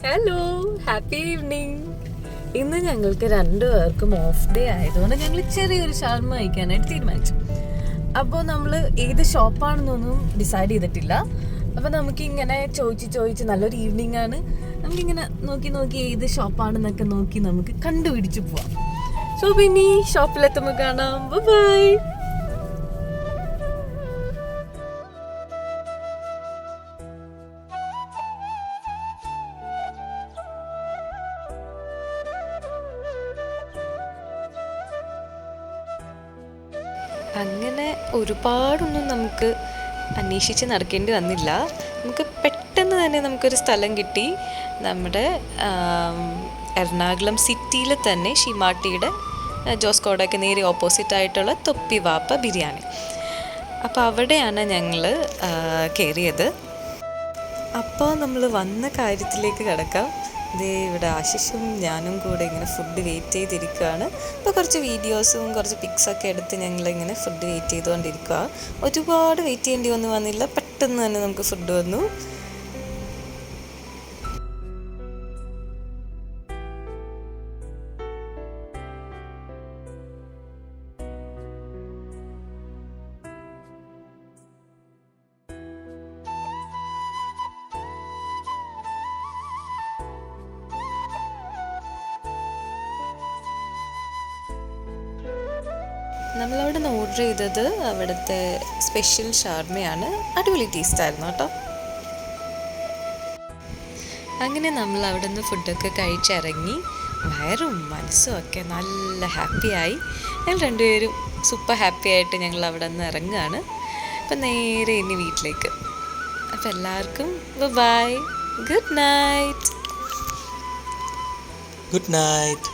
Hello, happy evening. ഇന്ന് ഞങ്ങൾക്ക് രണ്ടുപേർക്കും ഓഫ് ഡേ ആയതുകൊണ്ട് ഞങ്ങൾ ചെറിയൊരു ഷാർമ കഴിക്കാനായിട്ട് തീരുമാനിച്ചു. അപ്പോൾ നമ്മൾ ഏത് ഷോപ്പാണെന്നൊന്നും ഡിസൈഡ് ചെയ്തിട്ടില്ല. അപ്പോൾ നമുക്കിങ്ങനെ ചോദിച്ച് നല്ലൊരു ഈവനിങ് ആണ്. നമുക്കിങ്ങനെ നോക്കി ഏത് ഷോപ്പാണെന്നൊക്കെ നോക്കി നമുക്ക് കണ്ടുപിടിച്ച് പോവാം. സോ പിന്നെ ഷോപ്പിലെത്തുമ്പോൾ കാണാം. ബൈ. അങ്ങനെ ഒരുപാടൊന്നും നമുക്ക് അന്വേഷിച്ച് നടക്കേണ്ടി വന്നില്ല. നമുക്ക് പെട്ടെന്ന് തന്നെ നമുക്കൊരു സ്ഥലം കിട്ടി. നമ്മുടെ എറണാകുളം സിറ്റിയിൽ തന്നെ ഷിമാട്ടിയുടെ ജോസ് കോടയ്ക്ക് നേരെ ഓപ്പോസിറ്റ് ആയിട്ടുള്ള തൊപ്പി വാപ്പ ബിരിയാണി. അപ്പോൾ അവിടെയാണ് ഞങ്ങൾ കയറിയത്. അപ്പോൾ നമ്മൾ വന്ന കാര്യത്തിലേക്ക് കിടക്കാം. ഇവിടെ ആശിഷും ഞാനും കൂടെ ഇങ്ങനെ ഫുഡ് വെയിറ്റ് ചെയ്തിരിക്കുകയാണ്. അപ്പോൾ കുറച്ച് വീഡിയോസും കുറച്ച് പിക്സൊക്കെ എടുത്ത് ഞങ്ങളിങ്ങനെ ഫുഡ് വെയിറ്റ് ചെയ്തുകൊണ്ടിരിക്കുക. ഒരുപാട് വെയിറ്റ് ചെയ്യേണ്ടി ഒന്നും വന്നില്ല, പെട്ടെന്ന് തന്നെ നമുക്ക് ഫുഡ് വന്നു. നമ്മളവിടെ നിന്ന് ഓർഡർ ചെയ്തത് അവിടുത്തെ സ്പെഷ്യൽ ഷാർമയാണ്. അടിപൊളി ടേസ്റ്റായിരുന്നു കേട്ടോ. അങ്ങനെ നമ്മൾ അവിടെ നിന്ന് ഫുഡൊക്കെ കഴിച്ചിറങ്ങി. വയറും മനസ്സും ഒക്കെ നല്ല ഹാപ്പിയായി. ഞങ്ങൾ രണ്ടുപേരും സൂപ്പർ ഹാപ്പി ആയിട്ട് ഞങ്ങൾ അവിടെ നിന്ന് ഇറങ്ങുകയാണ്. അപ്പം നേരെ ഇനി വീട്ടിലേക്ക്. അപ്പം എല്ലാവർക്കും bye, good night. Good night.